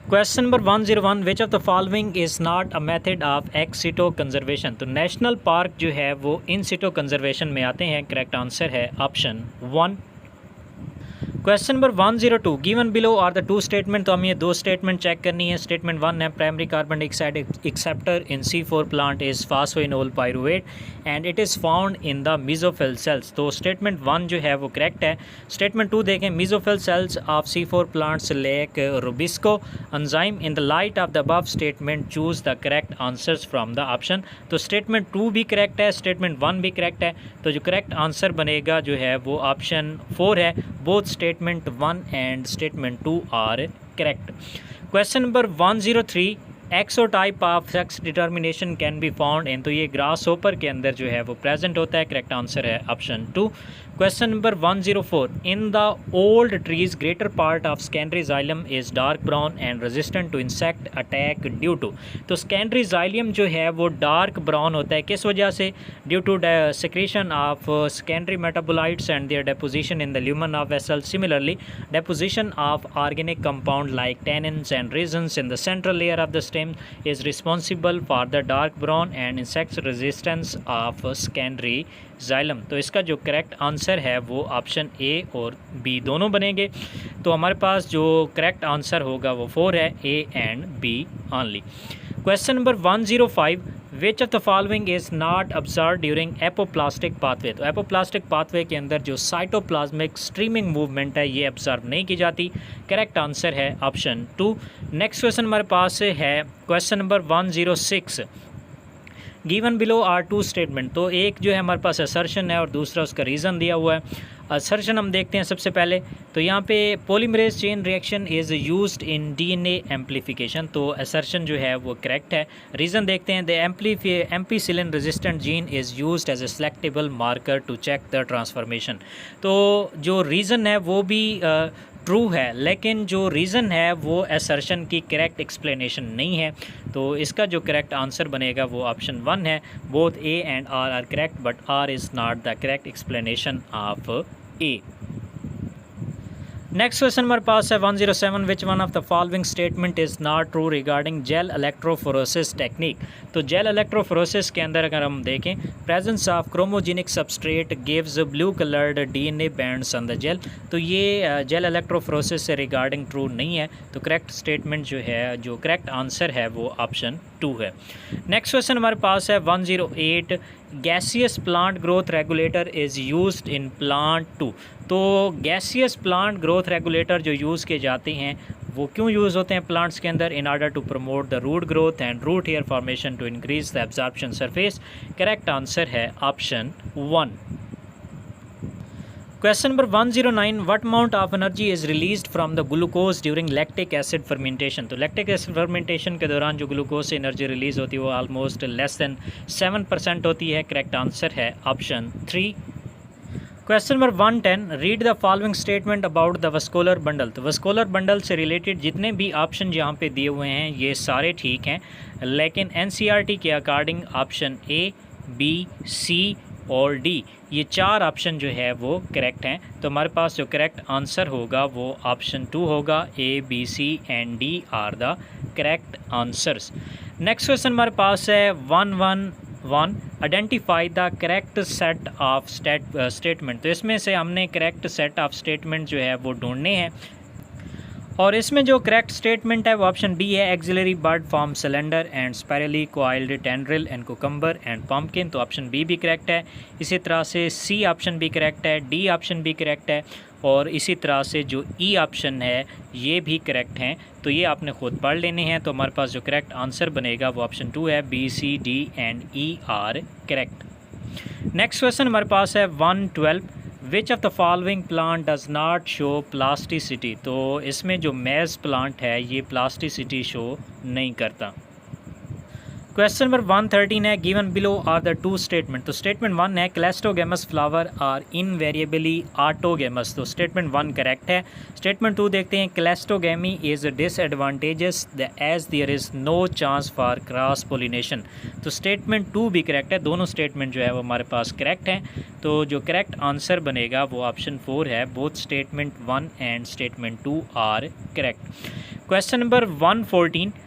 Question number 101, which of the following is not a method of ex situ conservation. तो national park जो है वो in situ conservation में आते हैं। करेक्ट आंसर है option 1। Question number 102, given below are the two statement. तो हमें ये दो स्टेटमेंट चेक करनी है। स्टेटमेंट 1 है primary carbon dioxide acceptor in C4 plant is phosphoenol pyruvate and it is found in the mesophyll cells. तो statement 1 जो है वो करेक्ट है। स्टेटमेंट 2 देखें, mesophyll cells of C4 plants lack rubisco enzyme. In the light of the above statement choose the correct answers from the option. तो statement 2 भी correct है, statement 1 भी करेक्ट है। तो जो करेक्ट आंसर बनेगा जो है वो ऑप्शन 4 है। Both statement 1 and statement 2 are correct. Question number 103, XO type of sex determination can be found in. तो ये ग्रास होपर के अंदर जो है वो प्रेजेंट होता है। करेक्ट आंसर है option 2। Question number 104, in the old trees greater part of secondary xylem is dark brown and resistant to insect attack due to. तो सेकेंडरी जाइलम जो है वो डार्क ब्राउन होता है, किस वजह से? Due to secretion of secondary metabolites and their deposition in the lumen of vessel. Similarly, deposition of organic compound like tannins and resins in the central layer of the stem is responsible for the dark brown and insect resistance of secondary xylem. तो इसका जो correct answer है वो option A और B दोनों बनेंगे। तो हमारे पास जो करेक्ट आंसर होगा वो 4 है, A and B only. Question number 105, which of the following is not observe during apoplastic pathway. तो एपोप्लास्टिक पाथवे के अंदर जो साइटोप्लाज्मिक स्ट्रीमिंग मूवमेंट है ये ऑब्जर्व नहीं की जाती। करेक्ट आंसर है ऑप्शन 2। नेक्स्ट क्वेश्चन हमारे पास है question number 106, given below are two statement. तो एक जो है हमारे पास असर्शन है और दूसरा उसका रीज़न दिया हुआ है। असर्शन हम देखते हैं सबसे पहले। तो यहाँ पे polymerase chain reaction is used in DNA amplification. तो असर्शन जो है वो करेक्ट है। रीज़न देखते हैं, the ampicillin resistant gene is used as a selectable marker to check the transformation. तो जो रीज़न है वो भी ट्रू है, लेकिन जो रीज़न है वो असर्शन की करेक्ट एक्सप्लेनेशन नहीं है। तो इसका जो करेक्ट आंसर बनेगा वो ऑप्शन 1 है। Both A and R correct, but R is not the correct explanation of A. Next question हमारे पास है 107, which one of the following statement is not true regarding gel electrophoresis technique. तो gel electrophoresis के अंदर अगर हम देखें, presence of chromogenic substrate gives blue coloured DNA bands on the gel. तो ये जेल इलेक्ट्रोफोरोसिस से रिगार्डिंग ट्रू नहीं है। तो करेक्ट स्टेटमेंट जो है, जो करेक्ट आंसर है वो ऑप्शन 2 है। नेक्स्ट क्वेश्चन हमारे पास है 108, gaseous plant growth regulator is used in plant 2। तो गैसियस प्लांट ग्रोथ रेगुलेटर जो यूज़ किए जाते हैं वो क्यों यूज़ होते हैं प्लांट्स के अंदर? In order to promote the root growth and root hair formation to increase the absorption surface. Correct answer है option 1। Question number 109, what amount of energy is released from the glucose during lactic acid fermentation. तो lactic acid fermentation के दौरान जो glucose से energy release होती है वो almost less than 7% होती है। करेक्ट आंसर है option 3। Question number 110, read the following statement about the vascular bundle. तो वस्कुलर बंडल से रिलेटेड जितने भी ऑप्शन यहाँ पे दिए हुए हैं ये सारे ठीक हैं, लेकिन एनसीईआरटी के अकॉर्डिंग ऑप्शन ए, बी, सी और डी ये 4 ऑप्शन जो है वो करेक्ट हैं। तो हमारे पास जो करेक्ट आंसर होगा वो ऑप्शन 2 होगा। A, B, C and D are the correct answers. Next question हमारे पास है 111, identify the correct set of statement. तो इसमें से हमने करेक्ट सेट ऑफ स्टेटमेंट जो है वो ढूंढने हैं और इसमें जो करेक्ट स्टेटमेंट है वो ऑप्शन बी है, axillary bud form cylinder and spirally coiled tendril and cucumber and pumpkin. तो ऑप्शन बी भी करेक्ट है। इसी तरह से सी ऑप्शन भी करेक्ट है, डी ऑप्शन भी करेक्ट है और इसी तरह से जो ई ऑप्शन है ये भी करेक्ट हैं। तो ये आपने खुद पढ़ लेने हैं। तो हमारे पास जो करेक्ट आंसर बनेगा वो ऑप्शन 2 है। B, C, D and E are correct. Next question हमारे पास है 112, which of the following plant does not show plasticity. तो इसमें जो मेज़ प्लांट है ये प्लास्टिसिटी शो नहीं करता। क्वेश्चन नंबर 113 है, given below are the two statement. तो स्टेटमेंट 1 है cleistogamous flower are invariably autogamous, तो स्टेटमेंट 1 करेक्ट है। स्टेटमेंट 2 देखते हैं, cleistogamy is disadvantages as there is no chance for cross pollination. तो स्टेटमेंट 2 भी करेक्ट है, दोनों स्टेटमेंट जो है वो हमारे पास करेक्ट हैं। तो जो करेक्ट आंसर बनेगा वो ऑप्शन 4 है, both statement 1 and statement 2 are correct. Question number 114,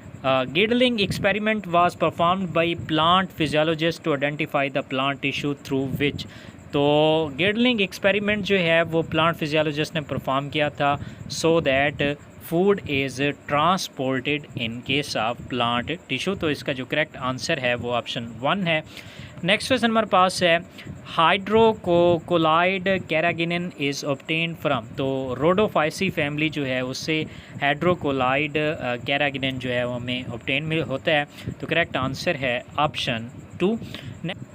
Giddling experiment was performed by plant physiologist to identify the plant tissue through which। तो गिडलिंग एक्सपेरिमेंट जो है वो प्लांट फिजियोलॉजिस्ट ने परफॉर्म किया था so that food is transported in case of plant tissue. तो इसका जो करेक्ट आंसर है वो ऑप्शन 1 है। नेक्स्ट क्वेश्चन हमारे पास है, हाइड्रोकोलाइड कैरागिनिन इज़ ऑब्टेन फ्रॉम। तो रोडोफाइसी फैमिली जो है उससे हाइड्रोकोलाइड कैरागिनिन जो है वो हमें ऑब्टेन होता है। तो करेक्ट आंसर है option 2।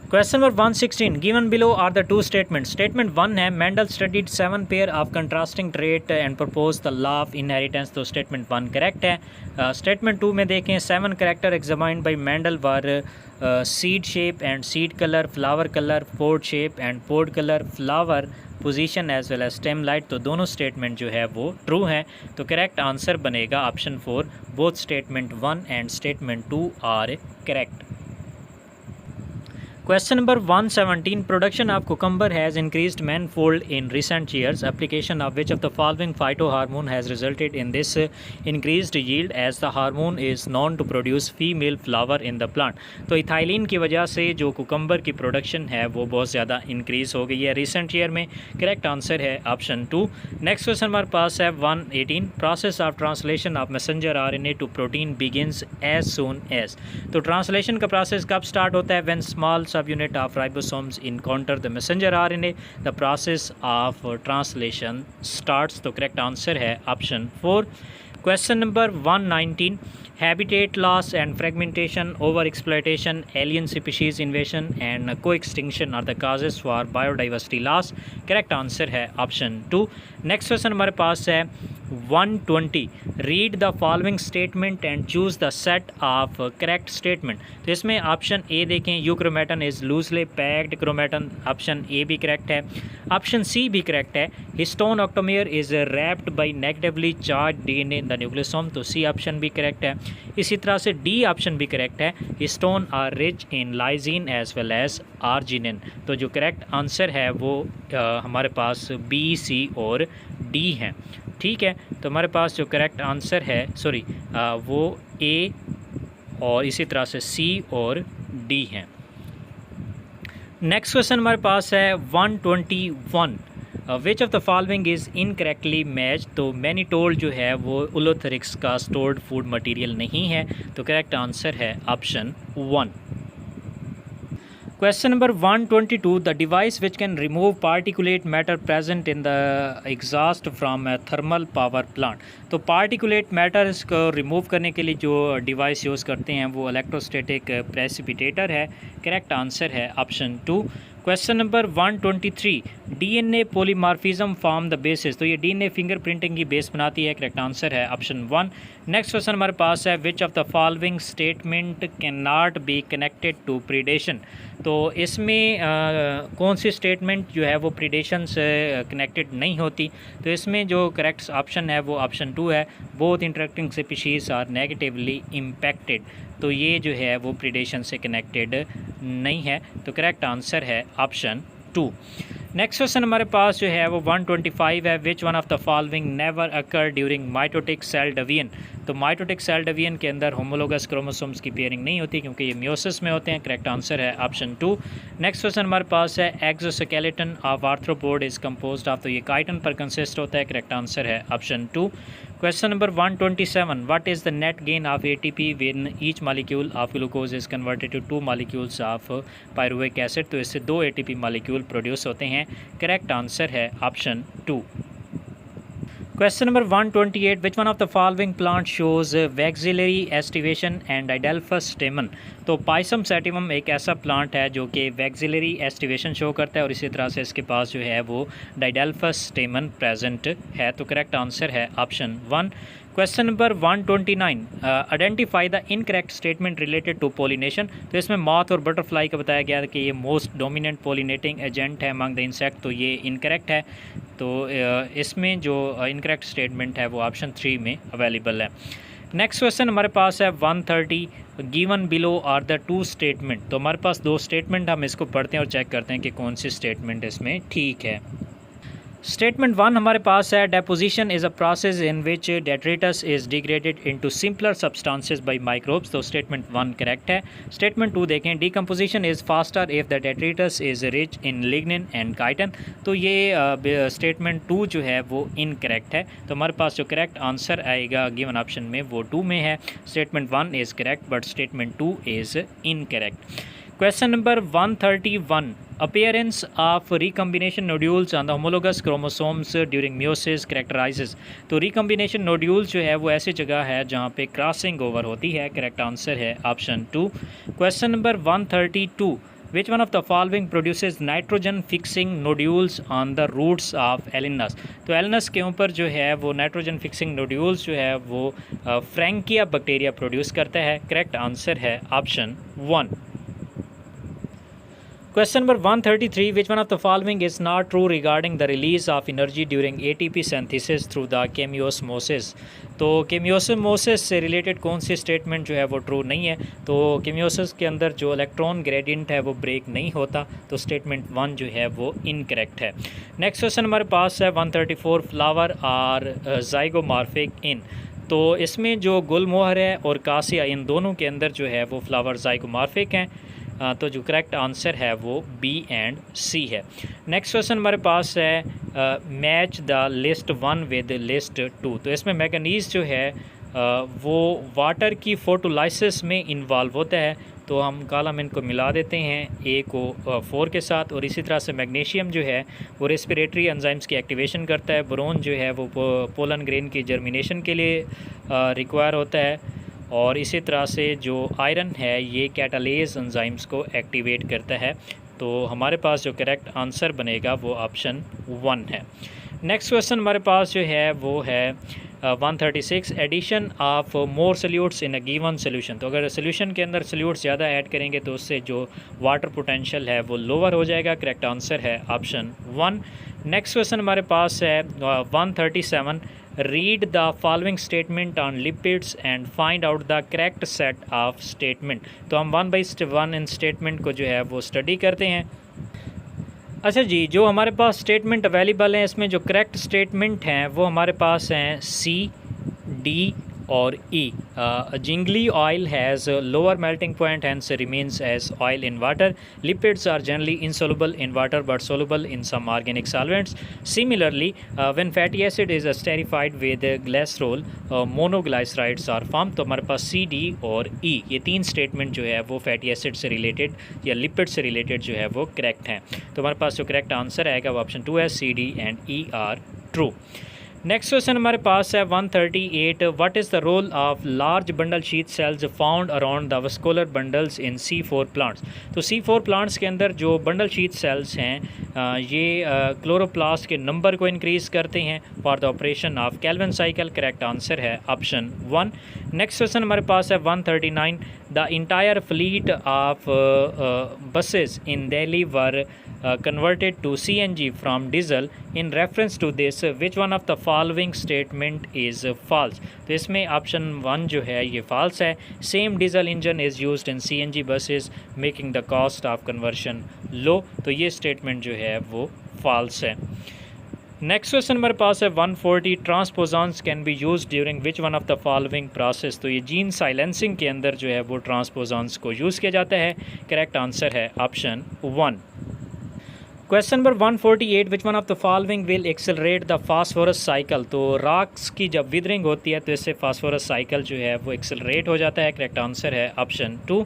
Question number 116, given below are the two statement. Statement 1 है, Mendel studied 7 pair of contrasting trait and propose the law of inheritance. तो स्टेटमेंट 1 करेक्ट है। स्टेटमेंट 2 में देखें, 7 character examined by Mendel were seed shape and seed colour, flower colour, pod shape and pod colour, flower position as well as stem light. तो दोनों statement जो है वो true हैं। तो करेक्ट आंसर बनेगा option 4, both statement 1 and statement 2 are correct. Question number 117, production of cucumber has increased manifold in recent years. Application of which of the following phytohormone has resulted in this increased yield, as the hormone is known to produce female flower in the plant। तो ethylene की वजह से जो cucumber की production है वो बहुत ज़्यादा इंक्रीज़ हो गई है रिसेंट ईयर में। करेक्ट आंसर है ऑप्शन 2। नेक्स्ट क्वेश्चन हमारे पास है 118, process of translation of messenger RNA to protein begins as soon as. तो ट्रांसलेशन का प्रोसेस कब स्टार्ट होता है? When small subunit of ribosomes encounter the messenger RNA, the process of translation starts। तो correct answer है option 4। Question number 119, habitat loss and fragmentation, over exploitation, alien species invasion and co-extinction are the causes for biodiversity loss। Correct answer है option 2। Next question हमारे पास है 120, read the following statement and choose the set of correct statement. तो इसमें option A देखें, euchromatin is loosely packed chromatin, option A भी correct है। Option C भी करेक्ट है, histone octamer is wrapped by negatively charge DNA in the nucleosome. तो C option भी correct है। इसी तरह से डी ऑप्शन भी करेक्ट है, histone are rich in lysine as well as arginine. तो जो करेक्ट आंसर है वो हमारे पास बी, सी और डी हैं। ठीक है, तो हमारे पास जो करेक्ट आंसर है वो ए और इसी तरह से सी और डी हैं। नेक्स्ट क्वेश्चन हमारे पास है 121, विच of the following is incorrectly match. तो मैनीटोल जो है वो उलोथेरिक्स का स्टोर्ड फूड मटेरियल नहीं है। तो करेक्ट आंसर है option 1। Question number 122, the device which can remove particulate matter present in the exhaust from a thermal power plant। तो particulate matter को रिमूव करने के लिए जो डिवाइस यूज़ करते हैं वो इलेक्ट्रोस्टैटिक प्रेसिपिटेटर है। करेक्ट आंसर है option 2। Question number 123, DNA polymorphism form the basis. तो ये DNA फिंगरप्रिंटिंग की बेस बनाती है। करेक्ट आंसर है ऑप्शन 1। नेक्स्ट क्वेश्चन हमारे पास है, which of the following statement can not be connected to predation. तो इसमें कौन सी स्टेटमेंट जो है वो प्रीडेशन से कनेक्टेड नहीं होती। तो इसमें जो करेक्ट ऑप्शन है वो ऑप्शन 2 है, both interacting species are negatively impacted. तो ये जो है वो प्रीडेशन से कनेक्टेड नहीं है। तो करेक्ट आंसर है ऑप्शन 2। नेक्स्ट क्वेश्चन हमारे पास जो है वो 125 है, which one of the following never occur during mitotic cell division. तो माइटोटिक सेल डिवीजन के अंदर होमोलोगस क्रोमोसोम्स की पेयरिंग नहीं होती क्योंकि ये मियोसिस में होते हैं। करेक्ट आंसर है ऑप्शन 2। नेक्स्ट क्वेश्चन हमारे पास है, exoskeleton of arthropod is composed of. तो ये काइटन पर कंसिस्ट होता है। करेक्ट आंसर है option 2। Question number 127, what is the net gain of ATP when each molecule of glucose is converted to 2 molecules of pyruvic acid. तो इससे 2 ATP molecule produce होते हैं। करेक्ट आंसर है option 2। Question number 128, which one of the following plant shows vexillary aestivation and diadelphous stamen. तो Pisum sativum एक ऐसा plant है जो कि वैक्सिलरी एस्टिवेशन शो करता है और इसी तरह से इसके पास जो है वो डाइडेल्फस स्टेमन प्रेजेंट है। तो करेक्ट आंसर है option 1। Question number 129, identify the incorrect statement related to pollination. तो इसमें मॉथ और बटरफ्लाई का बताया गया कि ये मोस्ट डोमिनेंट पोलिनेटिंग एजेंट है अमंग द इंसेक्ट, तो ये इनकरेक्ट है। तो इसमें जो इनकरेक्ट स्टेटमेंट है वो ऑप्शन 3 में अवेलेबल है। नेक्स्ट क्वेश्चन हमारे पास है 130, given below are the two statement. तो हमारे पास दो स्टेटमेंट, हम इसको पढ़ते हैं और चेक करते हैं कि कौन सी स्टेटमेंट इसमें ठीक है। स्टेटमेंट 1 हमारे पास है, deposition is a process in which detritus is degraded into simpler substances by microbes. तो स्टेटमेंट 1 करेक्ट है। स्टेटमेंट 2 देखें, decomposition is faster if the detritus is rich in lignin and chitin. तो ये स्टेटमेंट 2 जो है वो इनकरेक्ट है। तो हमारे पास जो करेक्ट आंसर आएगा गिवन ऑप्शन में वो 2 में है। Statement 1 is correct but statement 2 is incorrect. Question number 131, appearance of recombination nodules on the homologous chromosomes during meiosis characterizes। तो recombination nodules जो है वो ऐसी जगह है जहाँ पे क्रॉसिंग ओवर होती है। करेक्ट आंसर है option 2। Question number 132, which one of the following produces nitrogen fixing nodules on the roots of एलिनस। तो एलिनस के ऊपर जो है वो नाइट्रोजन फिक्सिंग नोड्यूल्स जो है वो फ्रैंकिया बैक्टीरिया प्रोड्यूस करता है। करेक्ट आंसर है option 1। Question number 133, which one of the following is not true regarding the release of energy during ATP synthesis through the chemiosmosis। तो केमियोसमोसिस से रिलेटेड कौन सी statement जो है वो ट्रू नहीं है। तो केमियोसिस के अंदर जो इलेक्ट्रॉन ग्रेडियंट है वो ब्रेक नहीं होता। तो स्टेटमेंट 1 जो है वो इनकरेक्ट है। नेक्स्ट क्वेश्चन हमारे पास है 134, फ्लावर आर जाइगोमॉर्फिक इन। तो इसमें जो गुलमोहर है और कासिया, इन दोनों के अंदर जो है वो फ्लावर जाइगोमॉर्फिक हैं। तो जो करेक्ट आंसर है वो बी एंड सी है। नेक्स्ट क्वेश्चन हमारे पास है, match the list 1 with list 2। तो इसमें मैंगनीज जो है वो वाटर की फोटोलाइसिस में इन्वॉल्व होता है। तो हम कॉलम इनको मिला देते हैं, ए को 4 के साथ। और इसी तरह से मैग्नीशियम जो है वो रेस्पिरेटरी एंजाइम्स की एक्टिवेशन करता है। बोरोन जो है वो पोलन ग्रेन की जर्मिनेशन के लिए रिक्वायर होता है। और इसी तरह से जो आयरन है ये कैटालेज एंजाइम्स को एक्टिवेट करता है। तो हमारे पास जो करेक्ट आंसर बनेगा वो ऑप्शन 1 है। नेक्स्ट क्वेश्चन हमारे पास जो है वो है 136, addition of more solutes in a given solution. तो अगर सोल्यूशन के अंदर सोल्यूट्स ज़्यादा ऐड करेंगे तो उससे जो वाटर पोटेंशियल है वो लोअर हो जाएगा। करेक्ट आंसर है ऑप्शन 1। नेक्स्ट क्वेश्चन हमारे पास है 137, read the following statement on lipids and find out the correct set of statement. तो हम 1 बाई 1 इन स्टेटमेंट को जो है वो स्टडी करते हैं। अच्छा जी, जो हमारे पास स्टेटमेंट अवेलेबल हैं इसमें जो करेक्ट स्टेटमेंट हैं वो हमारे पास हैं सी, डी और E. Gingelly oil has lower melting point hence remains as oil in water. Lipids are generally insoluble in water but soluble in some organic solvents. Similarly, when fatty acid is esterified with glycerol, monoglycerides are formed। तो हमारे पास सी, D और ई ये 3 statement जो है वो fatty acid से related या lipid से रिलेटेड जो है वो करेक्ट हैं। तो हमारे पास जो करेक्ट आंसर आएगा वो ऑप्शन 2 है, C, D and E are true. Next question हमारे पास है 138, what is the role of large bundle sheath cells found around the vascular bundles in C4 plants. तो C4 प्लांट्स के अंदर जो बंडल शीट सेल्स हैं ये क्लोरोप्लास्ट के नंबर को इंक्रीज़ करते हैं for the operation of Calvin cycle. Correct answer है ऑप्शन 1। नेक्स्ट क्वेश्चन हमारे पास है 139, the entire fleet of buses in Delhi were converted to CNG from diesel। in reference to this, which one of the following statement is false। तो इसमें option 1 जो है ये false है। Same diesel engine is used in CNG buses making the cost of conversion low. तो ये statement जो है वो false है। नेक्स्ट क्वेश्चन हमारे पास है 140, transposons can be use during which one of the following process. तो ये जीन साइलेंसिंग के अंदर जो है वो ट्रांसपोजॉन्स को यूज़ किया जाता है। करेक्ट आंसर है option 1। Question number 148, which one of the following will accelerate the phosphorus cycle. तो रॉक्स की जब विदरिंग होती है तो इससे फास्फोरस साइकिल जो है वो एक्सेलरेट हो जाता है। करेक्ट आंसर है ऑप्शन 2।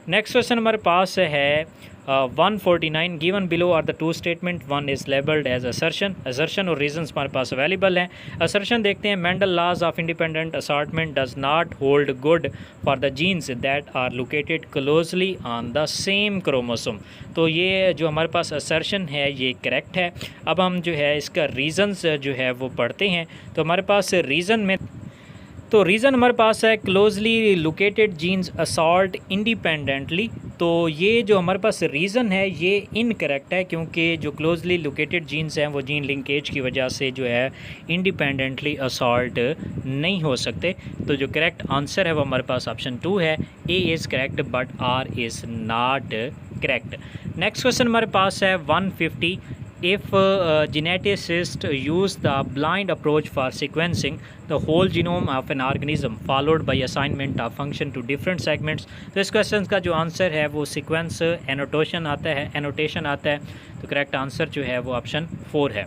नेक्स्ट क्वेश्चन हमारे पास है 149, given below are the two statement, one is labelled as assertion और रीजंस हमारे पास अवेलेबल हैं। असर्शन देखते हैं, Mendel laws of independent assortment does not hold good for the genes that are located closely on the same chromosome. तो ये जो हमारे पास असर्शन है ये करेक्ट है। अब हम जो है इसका रीजंस जो है वो पढ़ते हैं। तो हमारे पास रीज़न में तो रीज़न हमारे पास है closely located genes assort independently. तो ये जो हमारे पास रीज़न है ये इनकरेक्ट है, क्योंकि जो क्लोजली लोकेटेड जीन्स हैं वो जीन लिंकेज की वजह से जो है इंडिपेंडेंटली असॉल्ट नहीं हो सकते। तो जो करेक्ट आंसर है वो हमारे पास ऑप्शन 2 है, A is correct but R is not correct. Next question हमारे पास है 150। If geneticists use the blind approach for sequencing the whole genome of an organism followed by assignment of function to different segments, तो इस question का जो answer है वो sequence annotation आता है। तो करेक्ट आंसर जो है वो ऑप्शन 4 है।